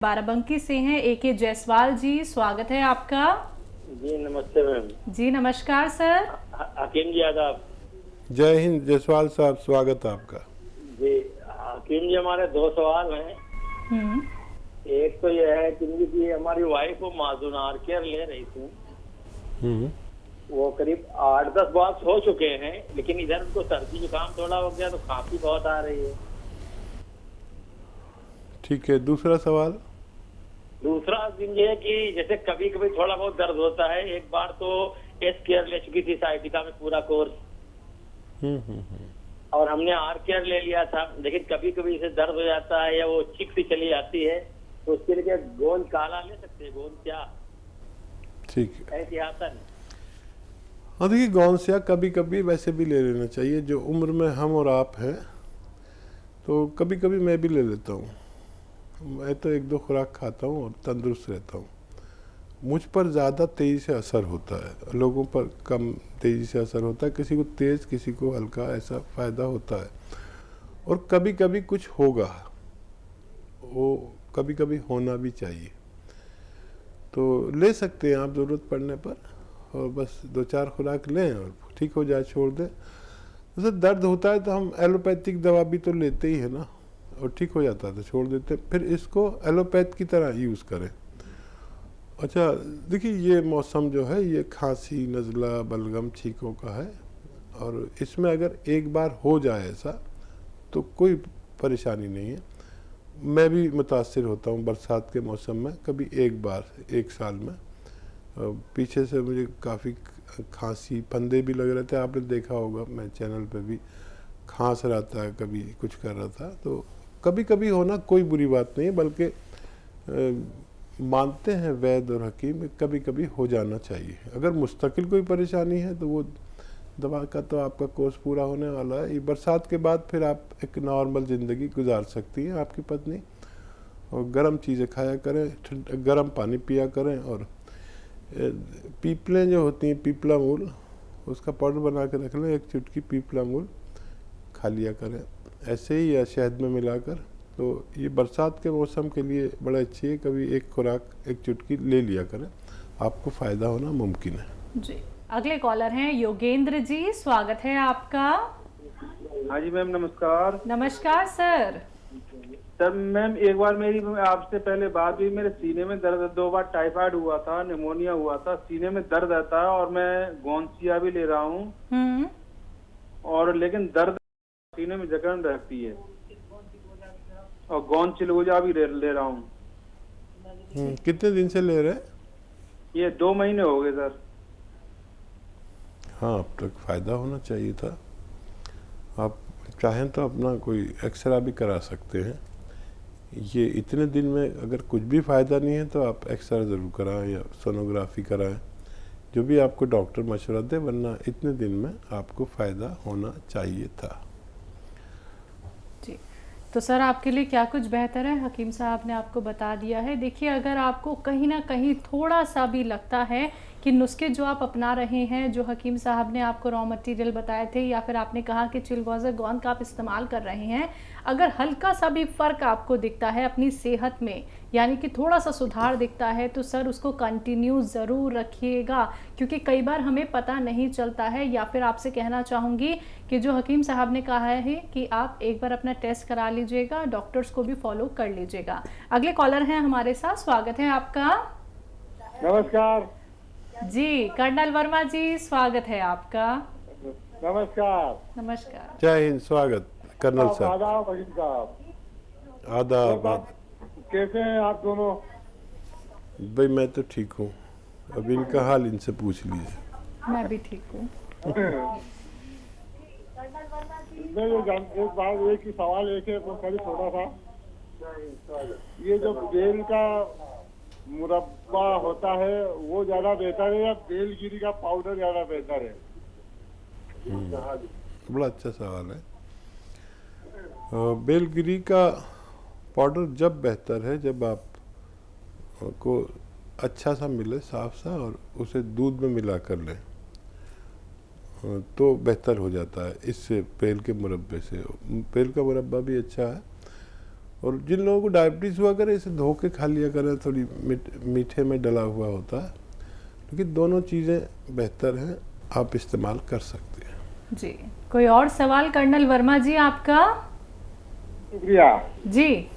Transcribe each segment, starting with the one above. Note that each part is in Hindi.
बाराबंकी से हैं AK जायसवाल जी, स्वागत है आपका। जी नमस्ते मैम। जी नमस्कार सर। हकीम जी आदाब। जय हिंद जायसवाल साहब, स्वागत है आपका। जी हकीम जी, हमारे दो सवाल हैं। हम्म। एक तो यह है कि हमारी वाइफ वो माजून आर केयर ले रही थी। वो करीब 8-10 बार हो चुके हैं, लेकिन इधर उनको सर्दी जुकाम थोड़ा हो गया तो खांसी बहुत आ रही है। ठीक है, दूसरा सवाल। दूसरा दिन ये है कि जैसे कभी कभी थोड़ा बहुत दर्द होता है। एक बार तो एस केयर ले चुकी थी साइटिका में पूरा कोर्स, और हमने आर केयर ले लिया था, लेकिन कभी कभी इसे दर्द हो जाता है या वो चिक सी चली जाती है, तो उसके लिए गोंद काला ले सकते हैं? गोंद क्या ठीक है। एहतियातन। हाँ देखिए, गौनसिया कभी कभी वैसे भी ले लेना चाहिए। जो उम्र में हम और आप हैं, तो कभी कभी मैं भी ले लेता हूँ। मैं तो 1-2 खुराक खाता हूँ और तंदुरुस्त रहता हूँ। मुझ पर ज़्यादा तेज़ी से असर होता है, लोगों पर कम तेज़ी से असर होता है। किसी को तेज़, किसी को हल्का, ऐसा फ़ायदा होता है। और कभी कभी कुछ होगा, वो कभी कभी होना भी चाहिए, तो ले सकते हैं आप ज़रूरत पड़ने पर। और बस 2-4 खुराक लें और ठीक हो जाए, छोड़ दें। जैसे दर्द होता है तो हम एलोपैथिक दवा भी तो लेते ही है ना, और ठीक हो जाता है तो छोड़ देते हैं। फिर इसको एलोपैथ की तरह यूज़ करें। अच्छा देखिए, ये मौसम जो है ये खांसी, नज़ला, बलगम, छींकों का है, और इसमें अगर एक बार हो जाए ऐसा तो कोई परेशानी नहीं है। मैं भी मुतासिर होता हूँ बरसात के मौसम में, कभी एक बार 1 साल में। पीछे से मुझे काफ़ी खांसी, फंदे भी लग रहे थे। आपने देखा होगा, मैं चैनल पे भी खांस रहा था, कभी कुछ कर रहा था। तो कभी कभी होना कोई बुरी बात नहीं है, बल्कि मानते हैं वैद्य और हकीम, कभी कभी हो जाना चाहिए। अगर मुस्तकिल कोई परेशानी है तो वो दवा का तो आपका कोर्स पूरा होने वाला है। ये बरसात के बाद फिर आप एक नॉर्मल ज़िंदगी गुजार सकती हैं आपकी पत्नी। और गर्म चीज़ें खाया करें, गर्म पानी पिया करें, और पीपलें जो होती हैं, पीपला मूल, उसका पाउडर बना के रख लें। 1 चुटकी पीपला मूल खा लिया करें ऐसे ही, या शहद में मिलाकर। तो ये बरसात के मौसम के लिए बड़ा अच्छी है। कभी एक खुराक 1 चुटकी ले लिया करें, आपको फ़ायदा होना मुमकिन है जी। अगले कॉलर हैं योगेंद्र जी, स्वागत है आपका। हाँ जी मैम, नमस्कार। नमस्कार सर। सर मैम, एक बार मेरी आपसे पहले बात हुई, मेरे सीने में दर्द, 2 बार टाइफाइड हुआ था, निमोनिया हुआ था, सीने में दर्द रहता है, और मैं गोंसिया भी ले रहा हूँ, और लेकिन दर्द सीने में जकड़न रहती है, और गोंद चिलगोजा भी ले रहा हूँ। कितने दिन से ले रहे हैं? ये 2 महीने हो गए सर। हाँ, अब तक फ़ायदा होना चाहिए था। आप चाहें तो अपना कोई एक्सरा भी करा सकते हैं। ये इतने दिन में अगर कुछ भी फ़ायदा नहीं है तो आप एक्सरा ज़रूर कराएं या सोनोग्राफी कराएं, जो भी आपको डॉक्टर मशवरा दे, वरना इतने दिन में आपको फ़ायदा होना चाहिए था। जी, तो सर आपके लिए क्या कुछ बेहतर है, हकीम साहब ने आपको बता दिया है। देखिए, अगर आपको कहीं ना कहीं थोड़ा सा भी लगता है कि नुस्खे जो आप अपना रहे हैं, जो हकीम साहब ने आपको रॉ मटेरियल बताए थे, या फिर आपने कहा कि चिलगोज़ा गोंद का आप इस्तेमाल कर रहे हैं, अगर हल्का सा भी फ़र्क आपको दिखता है अपनी सेहत में, यानी कि थोड़ा सा सुधार दिखता है, तो सर उसको कंटिन्यू ज़रूर रखिएगा, क्योंकि कई बार हमें पता नहीं चलता है। या फिर आपसे कहना चाहूँगी कि जो हकीम साहब ने कहा है कि आप एक बार अपना टेस्ट करा लीजिएगा, डॉक्टर्स को भी फॉलो कर लीजिएगा। अगले कॉलर हैं हमारे साथ, स्वागत है आपका। नमस्कार जी, कर्नल वर्मा जी, स्वागत है आपका। नमस्कार। नमस्कार। जय हिंद, स्वागत कर्नल साहब। आदाब हकीम साहब। आदाब। कैसे हैं आप दोनों? भाई मैं तो ठीक हूँ, अब इनका हाल इनसे पूछ लीजिए। मैं भी ठीक हूँ। एक बात, एक ही सवाल एक है, वो कभी छोटा था। ये जो बेल का मुरब्बा होता है वो ज्यादा बेहतर है, या बेलगिरी का पाउडर ज्यादा बेहतर है? बड़ा अच्छा सवाल है। बेलगिरी का पाउडर जब बेहतर है जब आपको अच्छा सा मिले, साफ सा, और उसे दूध में मिला कर लें, तो बेहतर हो जाता है इससे, बेल के मुरब्बे से। बेल का मुरब्बा भी अच्छा है, और जिन लोगों को डायबिटीज़ हुआ करे इसे धो के खा लिया करें, थोड़ी मीठे में डला हुआ होता है, लेकिन दोनों चीज़ें बेहतर हैं, आप इस्तेमाल कर सकते हैं। जी, कोई और सवाल कर्नल वर्मा जी आपका? शुक्रिया जी,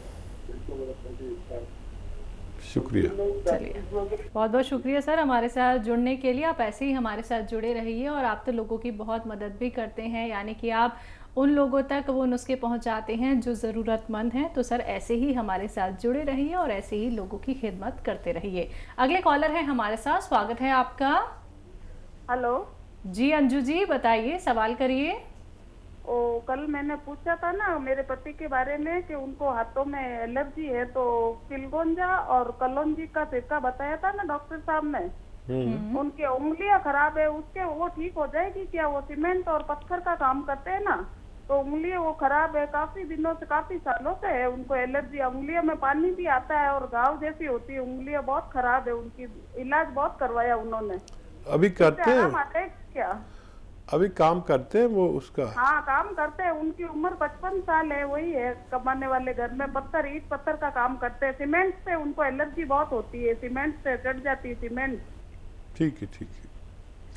शुक्रिया। चलिए, बहुत बहुत शुक्रिया सर हमारे साथ जुड़ने के लिए। आप ऐसे ही हमारे साथ जुड़े रहिए, और आप तो लोगों की बहुत मदद भी करते हैं, यानी कि आप उन लोगों तक वो नुस्खे पहुंचाते हैं जो ज़रूरतमंद हैं। तो सर ऐसे ही हमारे साथ जुड़े रहिए और ऐसे ही लोगों की खिदमत करते रहिए। अगले कॉलर है हमारे साथ, स्वागत है आपका। हेलो जी अंजू जी, बताइए, सवाल करिए। कल मैंने पूछा था ना मेरे पति के बारे में कि उनको हाथों में एलर्जी है, तो चिलगोंजा और कलौंजी का सिरका बताया था ना डॉक्टर साहब ने। उनकी उंगलियां खराब है, उसके वो ठीक हो जाएगी क्या? वो सीमेंट और पत्थर का काम करते हैं ना, तो उंगलियां वो खराब है, काफी दिनों से, काफी सालों से है उनको एलर्जी। उंगलियों में पानी भी आता है और घाव जैसी होती है, उंगलियां बहुत खराब है उनकी। इलाज बहुत करवाया उन्होंने। अभी करते हैं? आराम आता है क्या? अभी काम करते हैं वो उसका? हाँ काम करते हैं। उनकी उम्र 55 साल है। वही है कमाने वाले घर में पत्थर, ईट पत्थर का काम करते हैं। सीमेंट से उनको एलर्जी बहुत होती है, सीमेंट से चढ़ जाती है सीमेंट। ठीक है, ठीक है।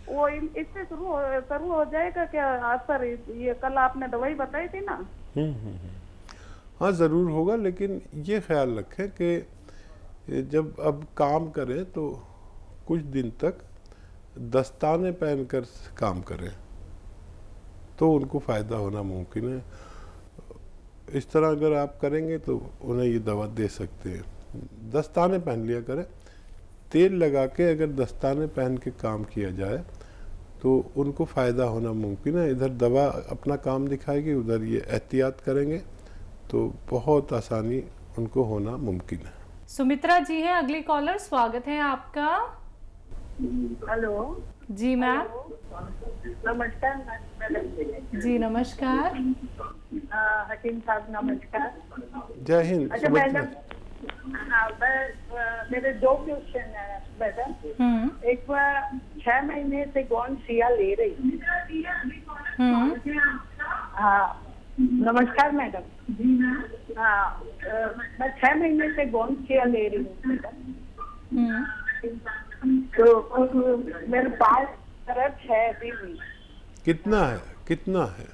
वो इससे शुरू हो जाएगा क्या असर? ये कल आपने दवाई बताई थी ना। हाँ ज़रूर होगा, लेकिन ये ख्याल रखें कि जब अब काम करें तो कुछ दिन तक दस्ताने पहनकर काम करें तो उनको फ़ायदा होना मुमकिन है। इस तरह अगर आप करेंगे तो उन्हें ये दवा दे सकते हैं। दस्ताने पहन लिया करें, तेल लगा के अगर दस्ताने पहन के काम किया जाए तो उनको फ़ायदा होना मुमकिन है। इधर दवा अपना काम दिखाएगी, उधर ये एहतियात करेंगे तो बहुत आसानी उनको होना मुमकिन है। सुमित्रा जी है अगली कॉलर, स्वागत है आपका। हेलो जी मैम। नमस्कार मैडम जी नमस्कार। हकीम साहब नमस्कार। जय हिंद। अच्छा मैडम, हाँ मेरे 2 क्वेश्चन है मैडम। एक बार 6 महीने से गौनसिया ले रही है। हाँ नमस्कार मैडम। हाँ मैं 6 महीने से गौनसिया ले रही हूँ मैडम। तो मेरे पास दर्द है अभी भी। कितना है?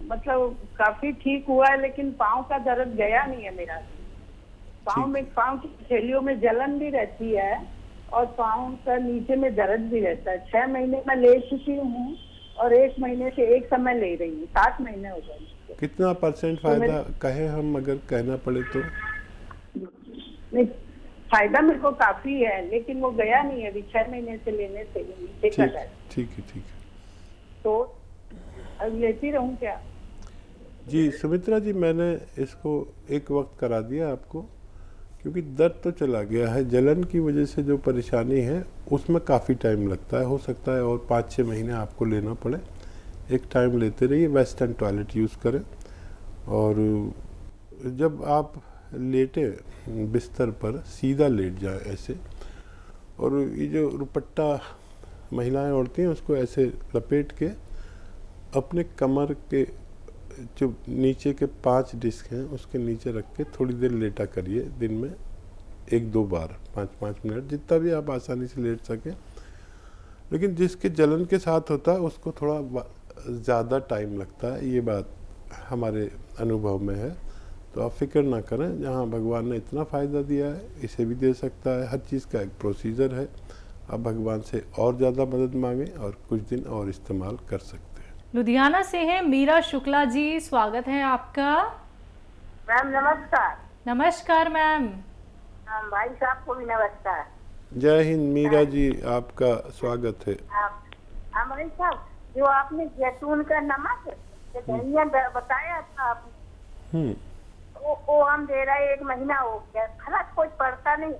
मतलब काफी ठीक हुआ है, लेकिन पाँव का दर्द गया नहीं है मेरा। पाँव की थैलियों में जलन भी रहती है और पाँव का नीचे में दर्द भी रहता है। 6 महीने में ले चुकी हूँ और 1 महीने से एक समय ले रही हूँ। 7 महीने हो गए। कितना % फायदा कहे हम अगर कहना पड़े तो? नहीं, फायदा मेरे को काफी है, लेकिन वो गया नहीं है अभी 6 महीने से लेने से नीचे का दर्द। ठीक है। तो अब लेती रहूं क्या? जी सुमित्रा जी, मैंने इसको एक वक्त करा दिया आपको, क्योंकि दर्द तो चला गया है। जलन की वजह से जो परेशानी है उसमें काफ़ी टाइम लगता है। हो सकता है और 5-6 महीने आपको लेना पड़े। एक टाइम लेते रहिए। वेस्टर्न टॉयलेट यूज़ करें, और जब आप लेटे बिस्तर पर सीधा लेट जाए ऐसे, और ये जो दुपट्टा महिलाएं ओढ़ती हैं उसको ऐसे लपेट के अपने कमर के जो नीचे के 5 डिस्क हैं उसके नीचे रख के थोड़ी देर लेटा करिए। दिन में 1-2 बार 5-5 मिनट, जितना भी आप आसानी से लेट सकें। लेकिन जिसके जलन के साथ होता है उसको थोड़ा ज़्यादा टाइम लगता है, ये बात हमारे अनुभव में है। तो आप फिक्र ना करें, जहाँ भगवान ने इतना फ़ायदा दिया है इसे भी दे सकता है। हर चीज़ का एक प्रोसीजर है। आप भगवान से और ज़्यादा मदद मांगें और कुछ दिन और इस्तेमाल कर सकते हैं। लुधियाना से है मीरा शुक्ला जी, स्वागत है आपका। मैम नमस्कार। नमस्कार मैम। भाई साहब को भी नमस्कार। जय हिंद मीरा जी, आपका स्वागत है। भाई साहब, जो आपने जैतून का नमक धनिया बताया था आपने, वो हम दे रहे 1 महीना हो गया, फर्क कुछ पड़ता नहीं।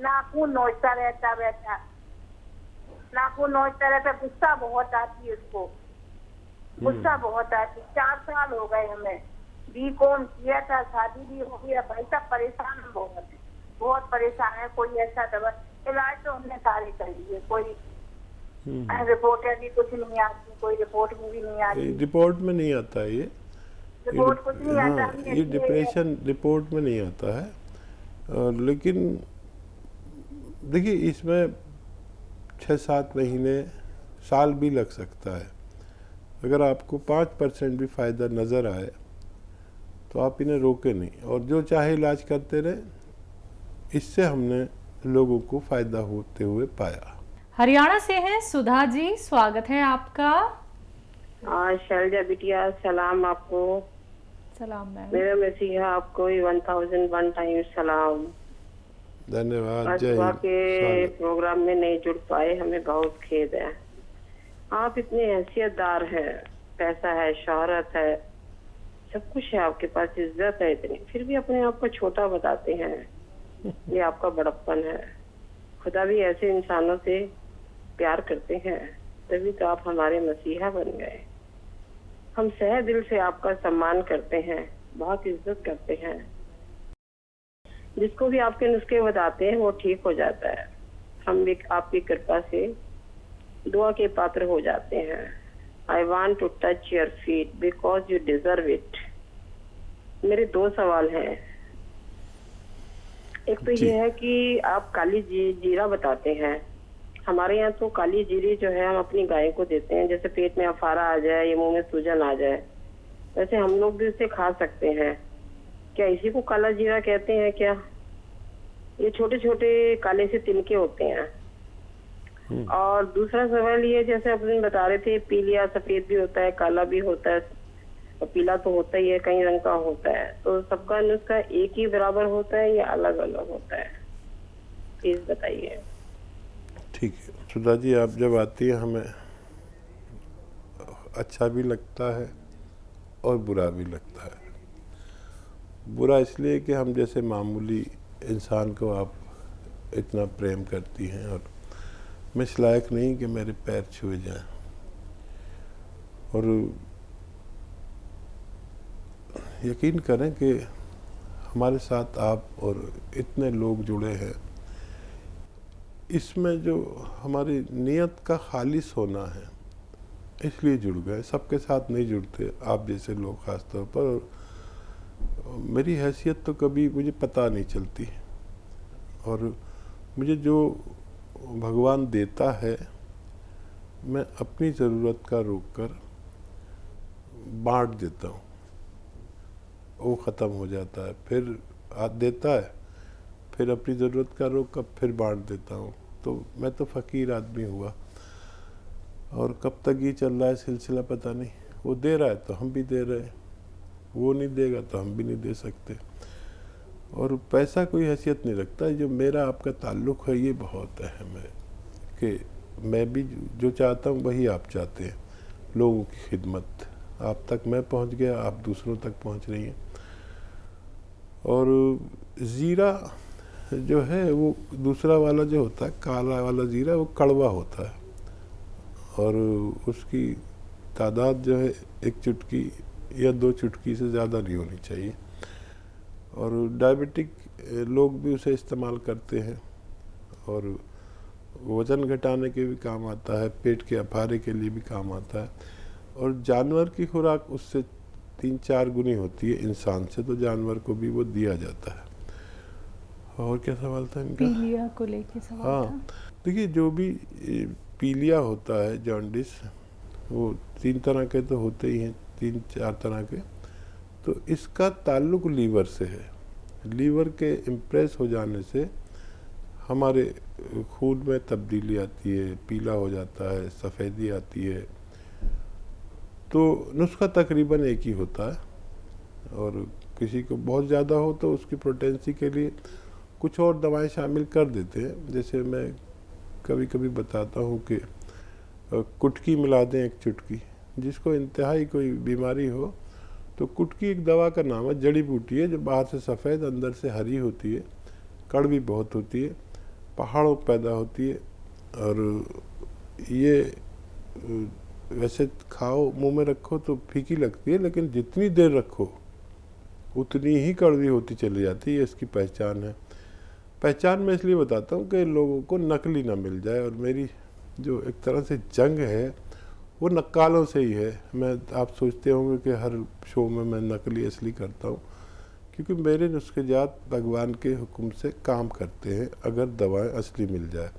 नाखून नोचता रहता, नाखून नोचता रहता। गुस्सा बहुत आती है उसको, गुस्सा बहुत आती। 4 साल हो गए हमें। बीकॉम किया था, शादी भी हो गया। भाई साहब परेशान बहुत परेशान है। कोई ऐसा दवा इलाज तो हमने सारे कर लिए, कोई रिपोर्ट भी कुछ नहीं आती, कोई रिपोर्ट में भी नहीं आती। रिपोर्ट में नहीं आता है ये, रिपोर्ट कुछ नहीं आता। हाँ, ये डिप्रेशन रिपोर्ट में नहीं आता है, लेकिन देखिए इसमें 6-7 महीने, साल भी लग सकता है। अगर आपको 5% भी फ़ायदा नज़र आए तो आप इन्हें रोके नहीं, और जो चाहे इलाज करते रहे। इससे हमने लोगों को फ़ायदा होते हुए पाया। हरियाणा से हैं सुधा जी, स्वागत है आपका। शैलजा बिटिया, सलाम आपको। सलाम मैम। मेरा मसीहा आपको 1001 टाइम सलाम। धन्यवाद। आज जय सुबह हिंद। के स्वागत। प्रोग्राम में नहीं जुड़ पाए, हमें बहुत खेद है। आप इतने हैसियतदार हैं, पैसा है, शोहरत है, सब कुछ है आपके पास, इज्जत है इतनी, फिर भी अपने आप को छोटा बताते हैं। ये आपका बड़प्पन है। खुदा भी ऐसे इंसानों से प्यार करते हैं, तभी तो आप हमारे मसीहा बन गए। हम सह दिल से आपका सम्मान करते हैं, बहुत इज्जत करते हैं। जिसको भी आपके नुस्खे बताते हैं वो ठीक हो जाता है। हम भी आपकी कृपा से दुआ के पात्र हो जाते हैं। I want to touch your feet because you deserve it. मेरे 2 सवाल हैं। एक तो ये है कि आप काली जीरा बताते हैं। हमारे यहाँ तो काली जीरी जो है हम अपनी गाय को देते हैं, जैसे पेट में अफारा आ जाए या मुंह में सूजन आ जाए, वैसे हम लोग भी इसे खा सकते हैं। क्या इसी को काला जीरा कहते हैं क्या? ये छोटे छोटे काले से तिनके होते हैं। और दूसरा सवाल ये, जैसे अपने बता रहे थे, पीलिया सफेद भी होता है, काला भी होता है, और पीला तो होता ही है, कई रंग का होता है। तो सबका नुस्खा एक ही बराबर होता है या अलग अलग होता है? प्लीज बताइए। ठीक है सुधा जी, आप जब आती है हमें अच्छा भी लगता है और बुरा भी लगता है। बुरा इसलिए कि हम जैसे मामूली इंसान को आप इतना प्रेम करती हैं, और मैं इस लायक नहीं कि मेरे पैर छुए जाएं। और यकीन करें कि हमारे साथ आप और इतने लोग जुड़े हैं, इसमें जो हमारी नीयत का खालिस होना है, इसलिए जुड़ गए। सबके साथ नहीं जुड़ते आप जैसे लोग ख़ास तौर पर। और मेरी हैसियत तो कभी मुझे पता नहीं चलती, और मुझे जो भगवान देता है मैं अपनी ज़रूरत का रोक कर बांट देता हूँ। वो ख़त्म हो जाता है, फिर देता है, फिर अपनी ज़रूरत का रोक कर फिर बांट देता हूँ। तो मैं तो फ़कीर आदमी हुआ, और कब तक ये चल रहा है सिलसिला पता नहीं। वो दे रहा है तो हम भी दे रहे हैं, वो नहीं देगा तो हम भी नहीं दे सकते। और पैसा कोई हैसियत नहीं रखता। जो मेरा आपका ताल्लुक़ है ये बहुत अहम है कि मैं भी जो चाहता हूँ वही आप चाहते हैं। लोगों की खिदमत, आप तक मैं पहुँच गया, आप दूसरों तक पहुँच रही हैं। और ज़ीरा जो है वो दूसरा वाला जो होता है, काला वाला ज़ीरा, वो कड़वा होता है, और उसकी तादाद जो है 1 चुटकी या 2 चुटकी से ज़्यादा नहीं होनी चाहिए। और डायबिटिक लोग भी उसे इस्तेमाल करते हैं, और वज़न घटाने के भी काम आता है, पेट के अफारे के लिए भी काम आता है। और जानवर की खुराक उससे 3-4 गुनी होती है इंसान से, तो जानवर को भी वो दिया जाता है। और क्या सवाल था इनका? पीलिया को लेके सवाल हाँ, था। देखिए जो भी पीलिया होता है, जॉन्डिस, वो 3 तरह के तो होते ही हैं, 3-4 तरह के। तो इसका ताल्लुक़ लीवर से है। लीवर के इम्प्रेस हो जाने से हमारे खून में तब्दीली आती है, पीला हो जाता है, सफ़ेदी आती है। तो नुस्खा तकरीबन एक ही होता है, और किसी को बहुत ज़्यादा हो तो उसकी पोटेंसी के लिए कुछ और दवाएं शामिल कर देते हैं। जैसे मैं कभी कभी बताता हूँ कि कुटकी मिला दें 1 चुटकी। जिसको इंतहाई कोई बीमारी हो तो कुटकी एक दवा का नाम है, जड़ी बूटी है, जो बाहर से सफ़ेद अंदर से हरी होती है, कड़वी बहुत होती है, पहाड़ों पैदा होती है। और ये वैसे खाओ, मुंह में रखो तो फीकी लगती है, लेकिन जितनी देर रखो उतनी ही कड़वी होती चली जाती है। इसकी पहचान है। पहचान मैं इसलिए बताता हूँ कि लोगों को नकली ना मिल जाए। और मेरी जो एक तरह से जंग है वो नक्कालों से ही है। आप सोचते होंगे कि हर शो में मैं नकली असली करता हूँ, क्योंकि मेरे नुस्खेजात भगवान के हुक्म से काम करते हैं अगर दवाएं असली मिल जाए।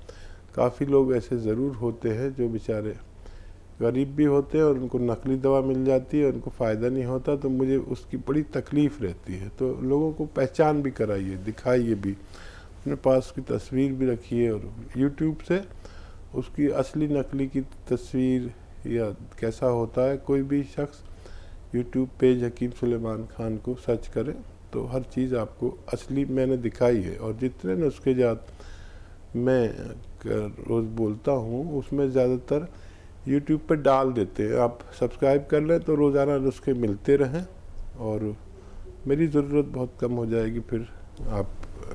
काफ़ी लोग ऐसे ज़रूर होते हैं जो बेचारे गरीब भी होते हैं और उनको नकली दवा मिल जाती है, उनको फ़ायदा नहीं होता, तो मुझे उसकी बड़ी तकलीफ़ रहती है। तो लोगों को पहचान भी कराइए, दिखाइए भी, अपने पास की तस्वीर भी रखिए और यूट्यूब से उसकी असली नकली की तस्वीर या कैसा होता है, कोई भी शख्स यूट्यूब पेज हकीम सुलेमान खान को सर्च करें तो हर चीज़ आपको असली मैंने दिखाई है। और जितने नुस्खेजात मैं रोज़ बोलता हूँ उसमें ज़्यादातर यूट्यूब पे डाल देते हैं। आप सब्सक्राइब कर लें तो रोज़ाना नुस्खे मिलते रहें और मेरी ज़रूरत बहुत कम हो जाएगी, फिर आप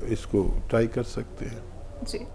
इसको ट्राई कर सकते हैं। जी।